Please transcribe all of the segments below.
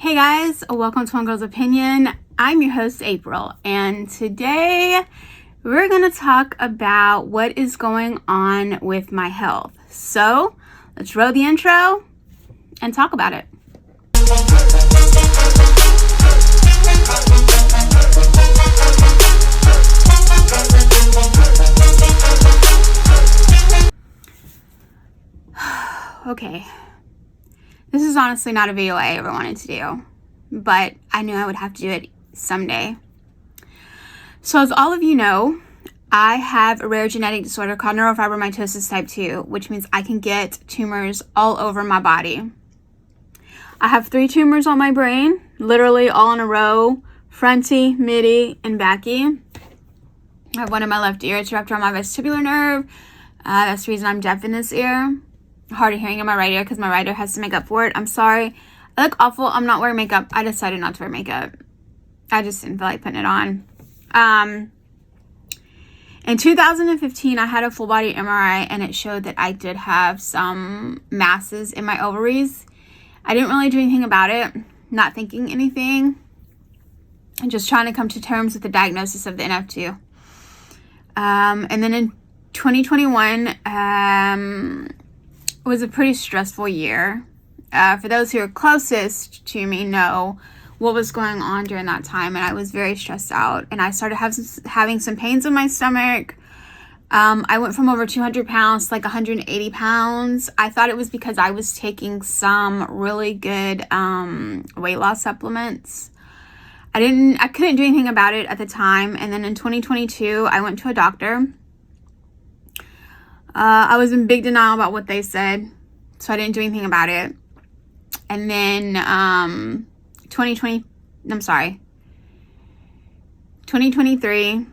Hey guys, welcome to One Girl's Opinion. I'm your host, April, and today we're going to talk about what is going on with my health. So, let's roll the intro and talk about it. Okay. This is honestly not a video I ever wanted to do, but I knew I would have to do it someday. So as all of you know, I have a rare genetic disorder called neurofibromatosis type 2, which means I can get tumors all over my body. I have 3 tumors on my brain, literally all in a row, fronty, midi, and backy. I have one in my left ear. It's wrapped around my vestibular nerve. That's the reason I'm deaf in this ear. Hard of hearing in my right ear because my right ear has to make up for it. I'm sorry. I look awful. I'm not wearing makeup. I decided not to wear makeup. I just didn't feel like putting it on. In 2015, I had a full body MRI and it showed that I did have some masses in my ovaries. I didn't really do anything about it. Not thinking anything. And just trying to come to terms with the diagnosis of the NF2. And then in 2021, was a pretty stressful year. For those who are closest to me know what was going on during that time, and I was very stressed out, and I started having some pains in my stomach. I went from over 200 pounds to like 180 pounds. I thought it was because I was taking some really good weight loss supplements. I couldn't do anything about it at the time, and then in 2022 I went to a doctor. I was in big denial about what they said, so I didn't do anything about it. And then 2023,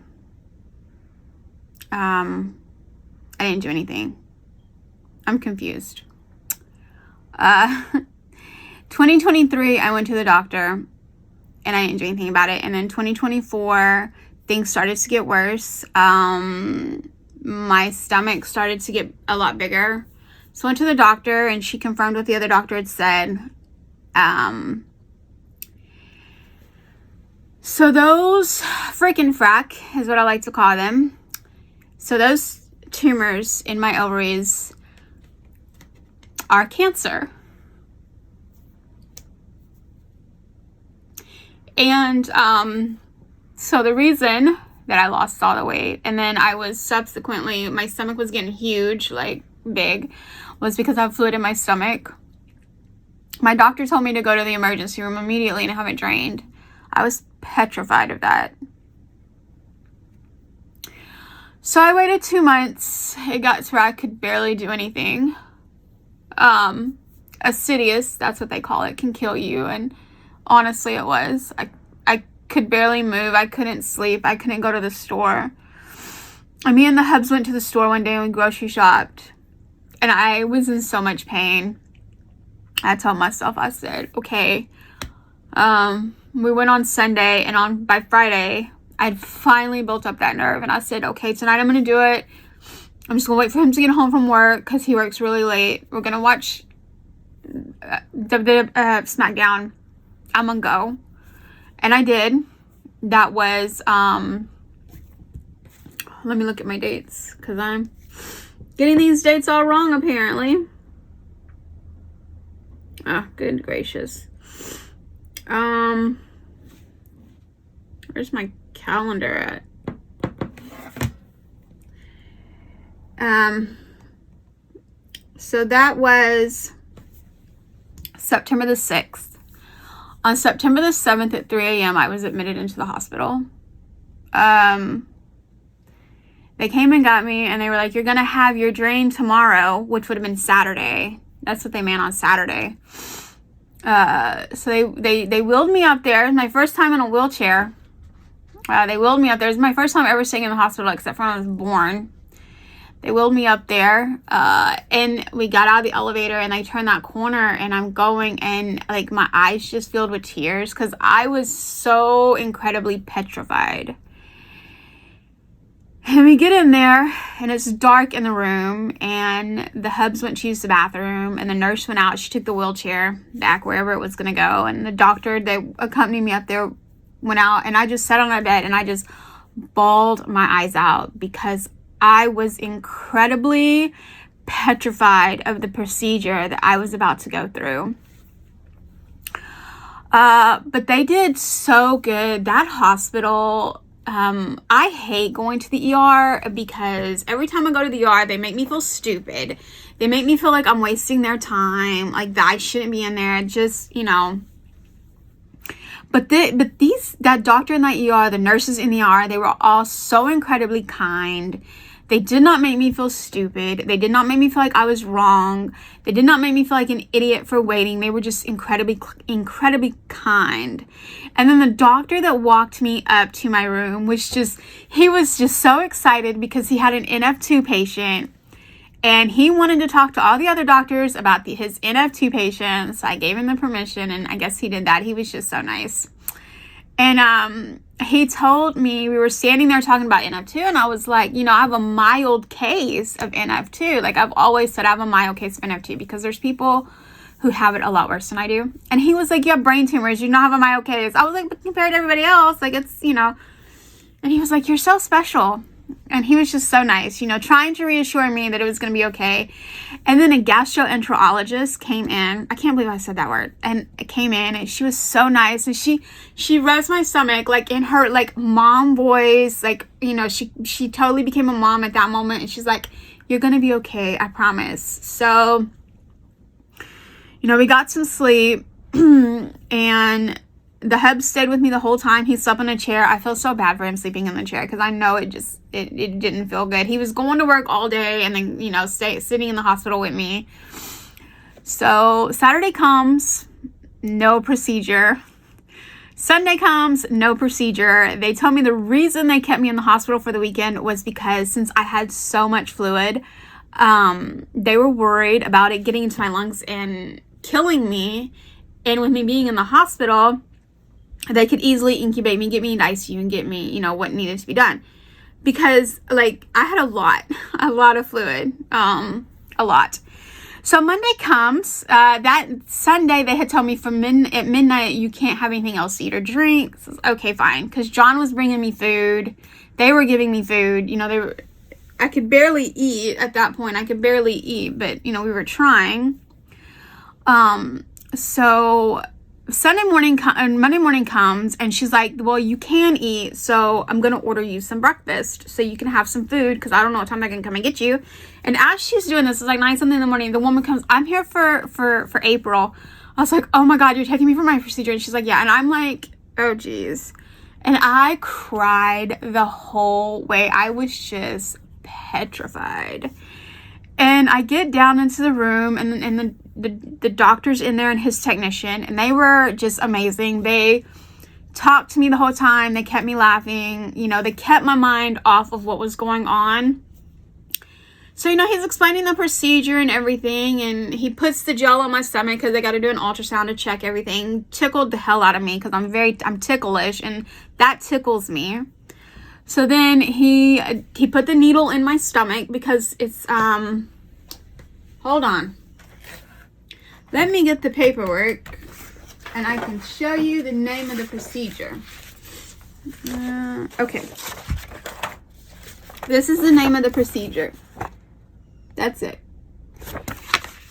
I didn't do anything. I'm confused. 2023, I went to the doctor, and I didn't do anything about it. And then 2024, things started to get worse. My stomach started to get a lot bigger. So I went to the doctor and she confirmed what the other doctor had said. So those freaking frack is what I like to call them. So those tumors in my ovaries are cancer. And so the reason that I lost all the weight, and then I was subsequently, my stomach was getting huge, like big, was because I have fluid in my stomach. My doctor told me to go to the emergency room immediately and have it drained. I was petrified of that. So I waited 2 months. It got to where I could barely do anything. Assiduous, that's what they call it, can kill you, and honestly it was. I could barely move. I couldn't sleep. I couldn't go to the store. And me and the hubs went to the store one day and we grocery shopped. And I was in so much pain. I told myself, I said, okay. We went on Sunday, and by Friday, I'd finally built up that nerve. And I said, okay, tonight I'm going to do it. I'm just going to wait for him to get home from work because he works really late. We're going to watch SmackDown. I'm going to go. And I did. That was, let me look at my dates, because I'm getting these dates all wrong, apparently. Oh, good gracious. Where's my calendar at? So that was September the 6th. On September the 7th at 3 a.m., I was admitted into the hospital. They came and got me, and they were like, you're going to have your drain tomorrow, which would have been Saturday. That's what they meant on Saturday. So they wheeled me up there. My first time in a wheelchair. They wheeled me up there. It was my first time ever staying in the hospital, except for when I was born. They wheeled me up there, and we got out of the elevator, and I turned that corner, and I'm going, and like my eyes just filled with tears because I was so incredibly petrified. And we get in there, and it's dark in the room, and the hubs went to use the bathroom, and the nurse went out. She took the wheelchair back wherever it was going to go, and the doctor that accompanied me up there went out, and I just sat on my bed, and I just bawled my eyes out because I was incredibly petrified of the procedure that I was about to go through. But they did so good. That hospital... I hate going to the ER because every time I go to the ER, they make me feel stupid. They make me feel like I'm wasting their time, like that I shouldn't be in there. Just, But that doctor in that ER, the nurses in the ER, they were all so incredibly kind. They did not make me feel stupid. They did not make me feel like I was wrong. They did not make me feel like an idiot for waiting. They were just incredibly, incredibly kind. And then the doctor that walked me up to my room he was just so excited because he had an NF2 patient. And he wanted to talk to all the other doctors about his NF2 patients. So I gave him the permission, and I guess he did that. He was just so nice. And he told me, we were standing there talking about NF2, and I was like, I have a mild case of NF2. Like, I've always said I have a mild case of NF2 because there's people who have it a lot worse than I do. And he was like, you have brain tumors. You don't have a mild case. I was like, but compared to everybody else, like, it's, And he was like, you're so special. And he was just so nice, trying to reassure me that it was going to be okay. And then a gastroenterologist came in. I can't believe I said that word. And it came in, and she was so nice. And she rubs my stomach, like, in her, like, mom voice. Like, she totally became a mom at that moment. And she's like, you're going to be okay. I promise. So, we got some sleep. And the hub stayed with me the whole time. He slept in a chair. I feel so bad for him sleeping in the chair because I know it didn't feel good. He was going to work all day and then, sitting in the hospital with me. So Saturday comes, no procedure. Sunday comes, no procedure. They told me the reason they kept me in the hospital for the weekend was because since I had so much fluid, they were worried about it getting into my lungs and killing me. And with me being in the hospital, they could easily incubate me, get me into ICU, and get me, what needed to be done. Because, like, I had a lot of fluid, a lot. So Monday comes, that Sunday they had told me at midnight you can't have anything else to eat or drink. So, okay, fine. Because John was bringing me food. They were giving me food. I could barely eat at that point. I could barely eat, but, we were trying. So Monday morning comes, and she's like, well, you can eat, so I'm going to order you some breakfast so you can have some food because I don't know what time I can come and get you. And as she's doing this, it's like 9 something in the morning, the woman comes, I'm here for April. I was like, oh my God, you're taking me for my procedure? And she's like, yeah. And I'm like, oh geez. And I cried the whole way. I was just petrified. And I get down into the room, and the doctor's in there and his technician, and they were just amazing. They talked to me the whole time. They kept me laughing. They kept my mind off of what was going on. So, he's explaining the procedure and everything, and he puts the gel on my stomach because they got to do an ultrasound to check everything. Tickled the hell out of me because I'm ticklish, and that tickles me. So then he put the needle in my stomach because it's, hold on. Let me get the paperwork and I can show you the name of the procedure. Okay. This is the name of the procedure. That's it.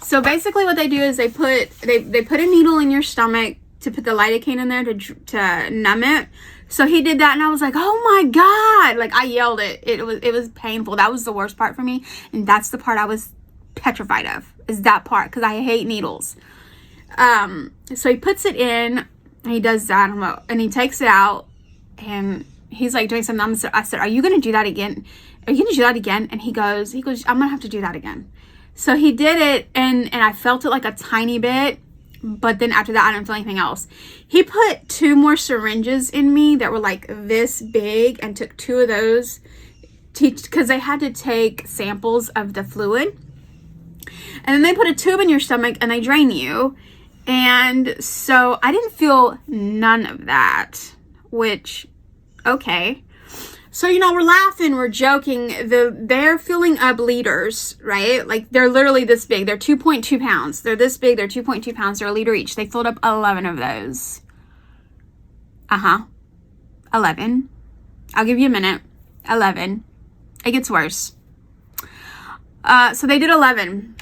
So basically what they do is they put a needle in your stomach to put the lidocaine in there to numb it. So he did that, and I was like, oh my God. Like, I yelled it. It was painful. That was the worst part for me. And that's the part I was petrified of, is that part, because I hate needles. So he puts it in, and he does that, and he takes it out, and he's like doing something. I said, are you going to do that again? Are you going to do that again? And he goes, I'm going to have to do that again. So he did it, and I felt it like a tiny bit. But then after that, I didn't feel anything else. He put 2 more syringes in me that were like this big, and took 2 of those because they had to take samples of the fluid. And then they put a tube in your stomach and they drain you. And so I didn't feel none of that, which, okay. So, we're laughing, we're joking. They're filling up liters, right? Like, they're literally this big. They're 2.2 pounds. They're this big. They're 2.2 pounds. They're a liter each. They filled up 11 of those. 11. I'll give you a minute. 11. It gets worse. So they did 11.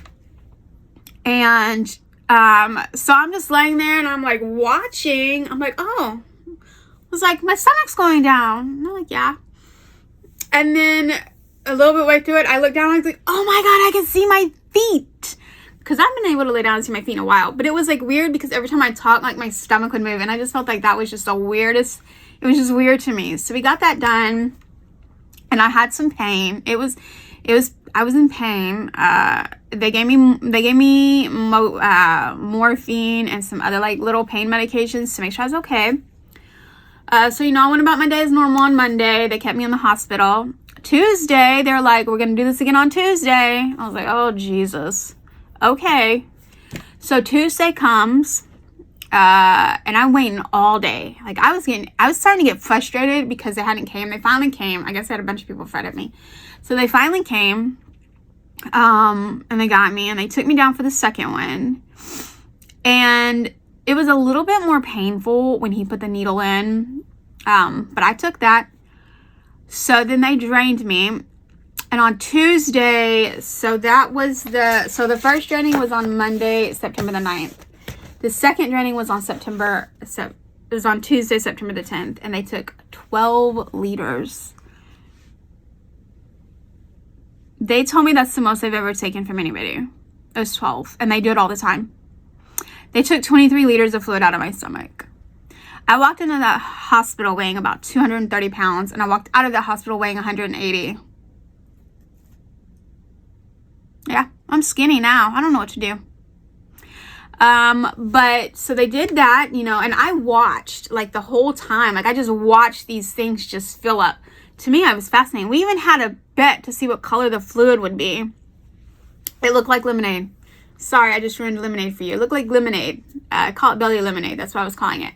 And so I'm just laying there and I'm like watching. I'm like, oh. I was like, my stomach's going down. And I'm like, yeah. And then a little bit way through it, I looked down and I was like, oh my God, I can see my feet. Because I've been able to lay down and see my feet in a while. But it was like weird because every time I talked, like my stomach would move. And I just felt like that was just the weirdest. It was just weird to me. So we got that done. And I had some pain. I was in pain. They gave me morphine and some other like little pain medications to make sure I was okay. So, I went about my day as normal on Monday. They kept me in the hospital. Tuesday, they're like, we're going to do this again on Tuesday. I was like, oh, Jesus. Okay. So Tuesday comes, and I'm waiting all day. Like, I was starting to get frustrated because they hadn't came. They finally came. I guess I had a bunch of people fret at me. So they finally came, and they got me, and they took me down for the second one. And it was a little bit more painful when he put the needle in, but I took that. So then they drained me. And on Tuesday, the first draining was on Monday, September the 9th. The second draining was on Tuesday, September the 10th. And they took 12 liters. They told me that's the most they've ever taken from anybody. It was 12. And they do it all the time. They took 23 liters of fluid out of my stomach. I walked into that hospital weighing about 230 pounds, and I walked out of that hospital weighing 180. Yeah, I'm skinny now. I don't know what to do. But so they did that, and I watched like the whole time. Like I just watched these things just fill up. To me, I was fascinating. We even had a bet to see what color the fluid would be. It looked like lemonade. Sorry, I just ruined lemonade for you. It looked like lemonade. I call it belly lemonade. That's what I was calling it.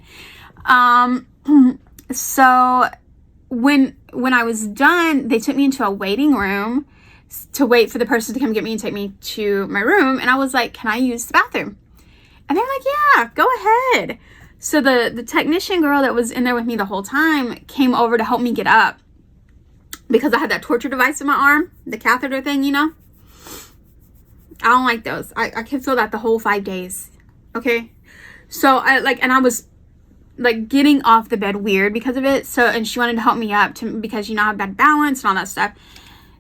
So when I was done, they took me into a waiting room to wait for the person to come get me and take me to my room. And I was like, can I use the bathroom? And they're like, yeah, go ahead. So the technician girl that was in there with me the whole time came over to help me get up because I had that torture device in my arm, the catheter thing, I don't like those. I can feel that the whole 5 days. Okay. So I was like getting off the bed weird because of it. So, and she wanted to help me up because I have bad balance and all that stuff.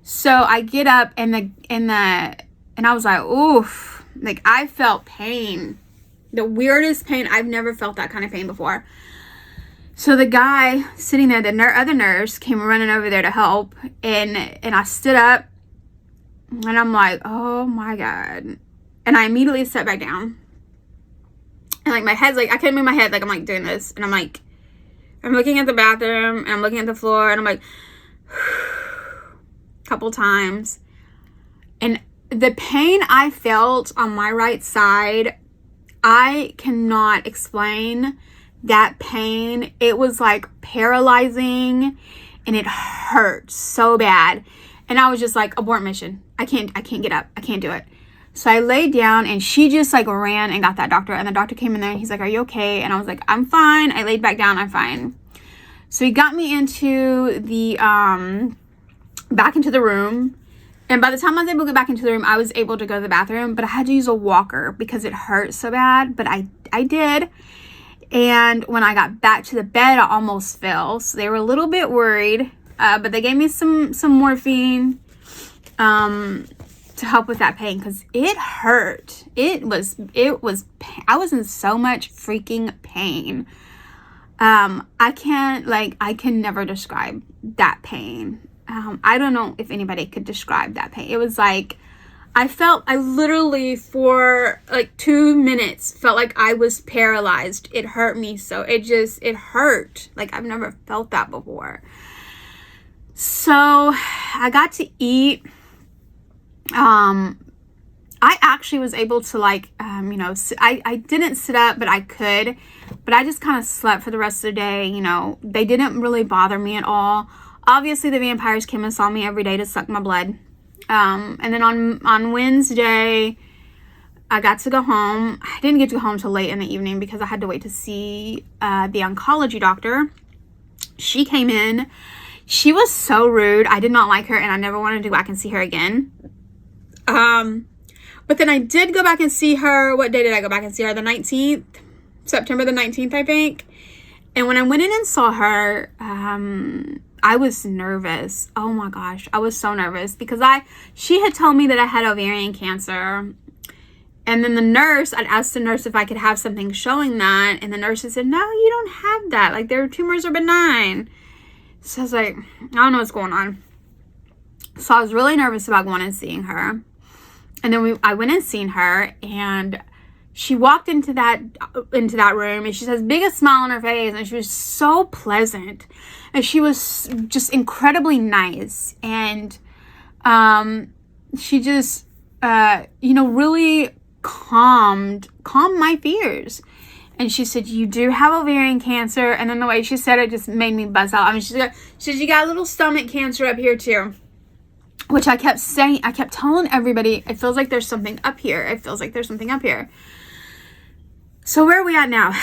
So I get up and I was like, oof, like I felt pain, the weirdest pain. I've never felt that kind of pain before. So the guy sitting there, the other nurse came running over there to help. And I stood up. And I'm like, oh my God. And I immediately sat back down. And like my head's like, I couldn't move my head. Like I'm like doing this. And I'm like, I'm looking at the bathroom and I'm looking at the floor and I'm like, a couple times. And the pain I felt on my right side, I cannot explain that pain. It was like paralyzing and it hurt so bad. And I was just like, abort mission. I can't get up. I can't do it. So I laid down and she just like ran and got that doctor. And the doctor came in there and he's like, are you okay? And I was like, I'm fine. I laid back down. I'm fine. So he got me into the, back into the room. And by the time I was able to get back into the room, I was able to go to the bathroom. But I had to use a walker because it hurt so bad. But I did. And when I got back to the bed, I almost fell. So they were a little bit worried. But they gave me some morphine to help with that pain because it hurt. I was in so much freaking pain. I can never describe that pain. I don't know if anybody could describe that pain. It was like, I literally for like 2 minutes felt like I was paralyzed. It hurt me so. It hurt. Like I've never felt that before. So I got to eat. I actually was able to I didn't sit up, but I could, but I just kind of slept for the rest of the day. They didn't really bother me at all. obviously the vampires came and saw me every day to suck my blood. And then on Wednesday, I got to go home. I didn't get to go home till late in the evening because I had to wait to see the oncology doctor. She came in. She was so rude. I did not like her, and I never wanted to go back and see her again. But then I did go back and see her. What day did I go back and see her? The 19th? September the 19th, I think. And when I went in and saw her, I was nervous. Oh my gosh. I was so nervous because she had told me that I had ovarian cancer. And then I'd asked the nurse if I could have something showing that. And the nurse had said, no, you don't have that. Like, their tumors are benign. So I was like, I don't know what's going on. So I was really nervous about going and seeing her. And then I went and seen her, and she walked into that room, and she has the biggest smile on her face, and she was so pleasant, and she was just incredibly nice, and she just really calmed my fears. And she said, you do have ovarian cancer. And then the way she said it just made me buzz out. I mean, she said, you got a little stomach cancer up here too. Which I kept saying, I kept telling everybody, it feels like there's something up here. It feels like there's something up here. So where are we at now?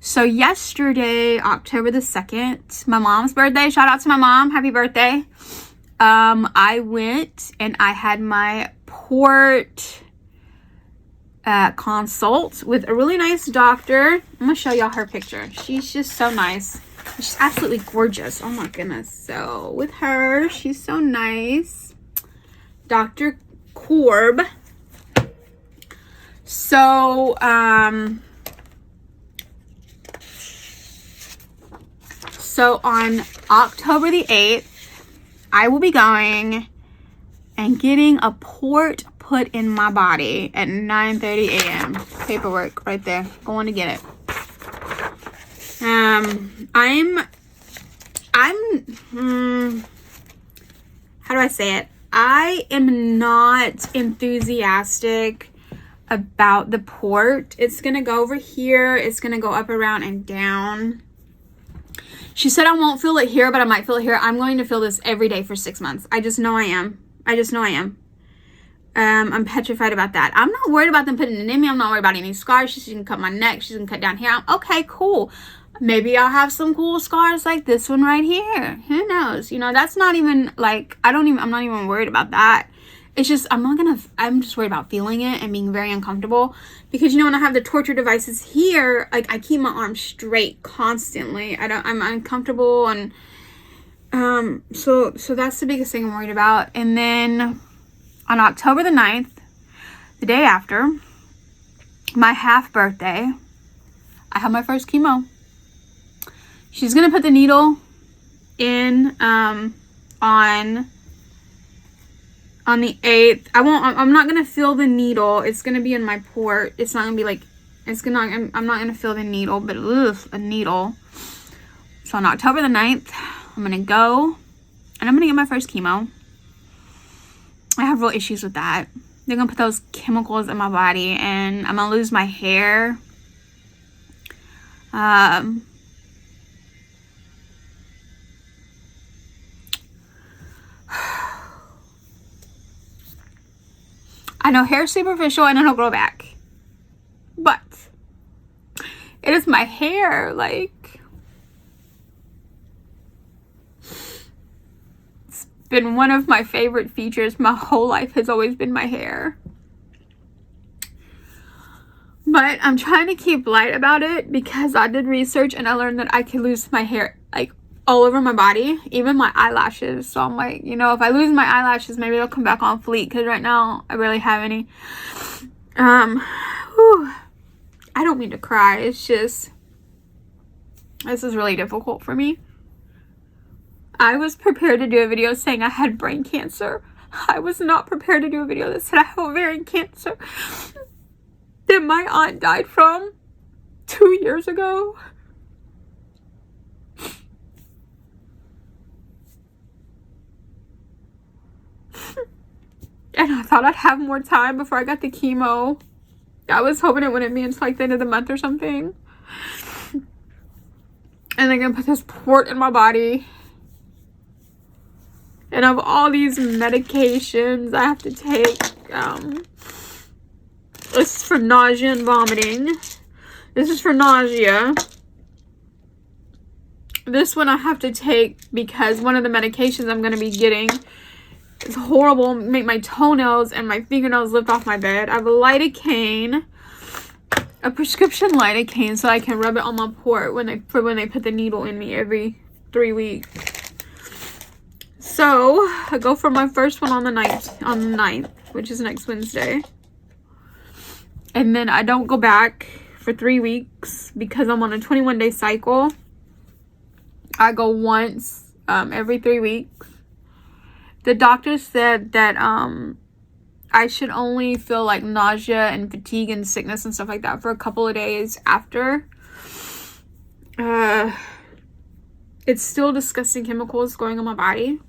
So yesterday, October the 2nd, my mom's birthday. Shout out to my mom. Happy birthday. I went and I had my port consult with a really nice doctor. I'm gonna show y'all her picture. She's just so nice. She's absolutely gorgeous. Oh my goodness. So with her, she's so nice. Dr. Korb. So on October the 8th, I will be going and getting a port put in my body at 9:30 a.m. Paperwork right there. Going to get it. How do I say it? I am not enthusiastic about the port. It's going to go over here. It's going to go up, around, and down. She said I won't feel it here, but I might feel it here. I'm going to feel this every day for 6 months. I just know I am. I'm petrified about that. I'm not worried about them putting it in me. I'm not worried about any scars. She's going to cut my neck. She's going to cut down here. Okay, cool. Maybe I'll have some cool scars like this one right here. Who knows? That's not even like, I'm not even worried about that. It's just, I'm just worried about feeling it and being very uncomfortable because, when I have the torture devices here, like I keep my arms straight constantly. I'm uncomfortable. And, so that's the biggest thing I'm worried about. And then on October the 9th, the day after my half birthday, I have my first chemo. She's going to put the needle in, on the 8th. I'm not going to feel the needle. It's going to be in my port. It's not going to be like, I'm not going to feel the needle, but a needle. So on October the 9th, I'm going to go and I'm going to get my first chemo. I have real issues with that. They're going to put those chemicals in my body and I'm going to lose my hair. I know hair's superficial and it'll grow back. But it is my hair, like, it's been one of my favorite features my whole life, has always been my hair. But I'm trying to keep light about it because I did research and I learned that I could lose my hair like all over my body, even my eyelashes. So I'm like, if I lose my eyelashes, maybe they'll come back on fleek because right now I barely have any. I don't mean to cry. It's just, this is really difficult for me. I was prepared to do a video saying I had brain cancer. I was not prepared to do a video that said I have ovarian cancer that my aunt died from 2 years ago. And I thought I'd have more time before I got the chemo. I was hoping it wouldn't be until like the end of the month or something. And they're gonna put this port in my body. And of all these medications I have to take, this is for nausea and vomiting. This is for nausea. This one I have to take because one of the medications I'm going to be getting is horrible. Make my toenails and my fingernails lift off my bed. I have a lidocaine, a prescription lidocaine, so I can rub it on my port when they put the needle in me every 3 weeks. So I go for my first one on the 9th, which is next Wednesday. And then I don't go back for 3 weeks because I'm on a 21-day cycle. I go once every 3 weeks. The doctor said that I should only feel like nausea and fatigue and sickness and stuff like that for a couple of days after. It's still disgusting chemicals going on my body.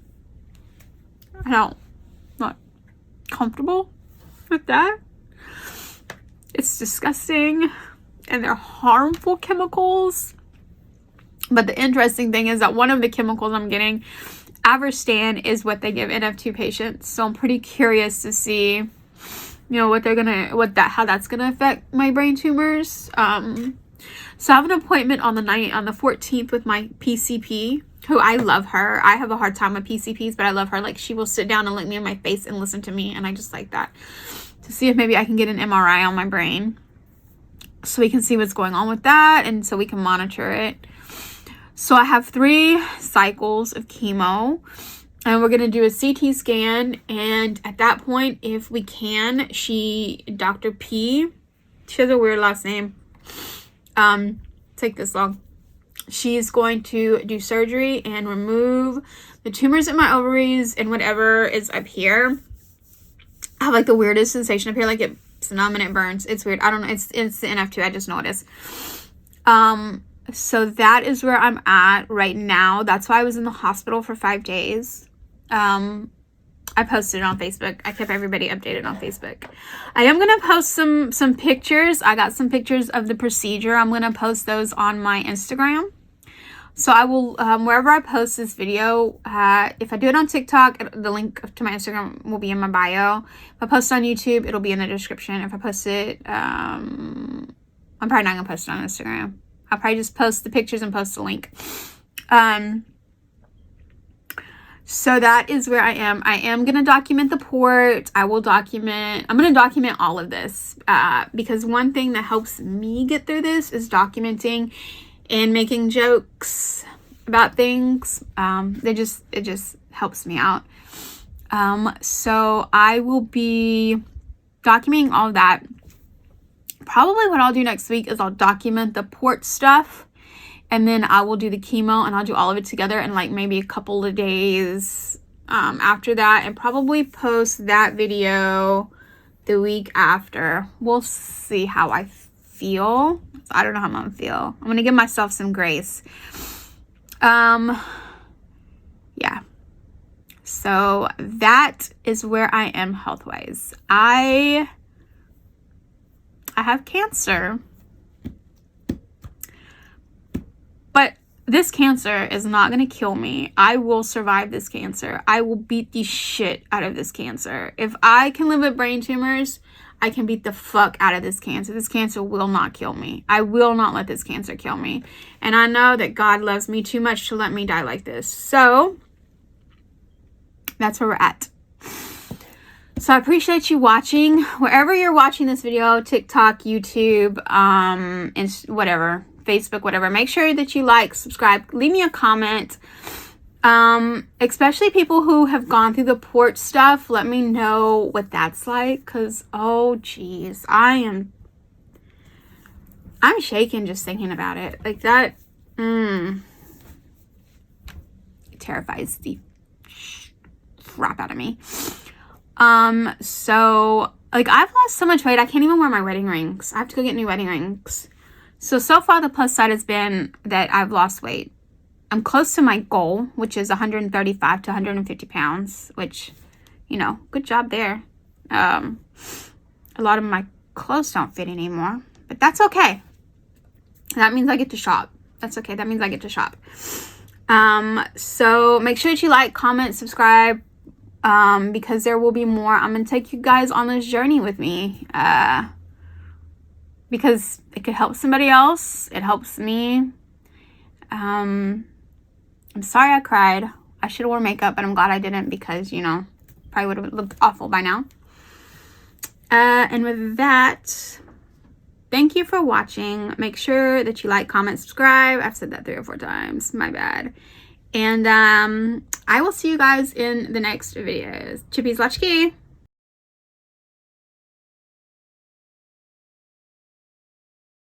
I'm not comfortable with that. It's disgusting and they're harmful chemicals. But the interesting thing is that one of the chemicals I'm getting, Averstan, is what they give NF2 patients. So I'm pretty curious to see, you know, how that's gonna affect my brain tumors. So I have an appointment on the 14th with my PCP, who I love her. I have a hard time with PCPs, but I love her. Like, she will sit down and look me in my face and listen to me, and I just like that. To see if maybe I can get an MRI on my brain so we can see what's going on with that and so we can monitor it. So I have 3 cycles of chemo, and we're going to do a CT scan. And at that point, if we can, Dr. P, she has a weird last name. Take this long. She's going to do surgery and remove the tumors in my ovaries and whatever is up here. I have like the weirdest sensation up here, like it's numb and it burns. It's weird. I don't know. It's the NF2. I just know it is. So that is where I'm at right now. That's why I was in the hospital for 5 days. I posted it on Facebook. I kept everybody updated on Facebook. I am going to post some pictures. I got some pictures of the procedure. I'm going to post those on my Instagram. So I will, wherever I post this video, if I do it on TikTok, the link to my Instagram will be in my bio. If I post it on YouTube, it'll be in the description. If I post it, I'm probably not going to post it on Instagram. I'll probably just post the pictures and post the link. So that is where I am. I am going to document the port. I'm going to document all of this. Because one thing that helps me get through this is documenting and making jokes about things. It just helps me out. So I will be documenting all of that. Probably what I'll do next week is I'll document the port stuff, and then I will do the chemo, and I'll do all of it together in like maybe a couple of days after that, and probably post that video the week after. We'll see how I feel. I don't know how I'm gonna feel. I'm gonna give myself some grace. Yeah. So that is where I am health-wise. I have cancer. But this cancer is not going to kill me. I will survive this cancer. I will beat the shit out of this cancer. If I can live with brain tumors, I can beat the fuck out of this cancer. This cancer will not kill me. I will not let this cancer kill me. And I know that God loves me too much to let me die like this. So that's where we're at. So I appreciate you watching. Wherever you're watching this video, TikTok, YouTube, whatever, Facebook, whatever. Make sure that you like, subscribe, leave me a comment. Especially people who have gone through the port stuff. Let me know what that's like. Because, oh, geez. I'm shaking just thinking about it. Like that, it terrifies the crap out of me. So, like, I've lost so much weight, I can't even wear my wedding rings. I have to go get new wedding rings. So far, the plus side has been that I've lost weight. I'm close to my goal, which is 135 to 150 pounds, which, you know, good job there. A lot of my clothes don't fit anymore, but that's okay. That means I get to shop. that's okay. That means I get to shop. So make sure that you like, comment, subscribe, because there will be more. I'm going to take you guys on this journey with me, because it could help somebody else. It helps me. I'm sorry I cried. I should have worn makeup, but I'm glad I didn't, because, you know, probably would have looked awful by now. And with that, thank you for watching. Make sure that you like, comment, subscribe. I've said that 3 or 4 times. My bad. And I will see you guys in the next videos. Chippies, latchkey.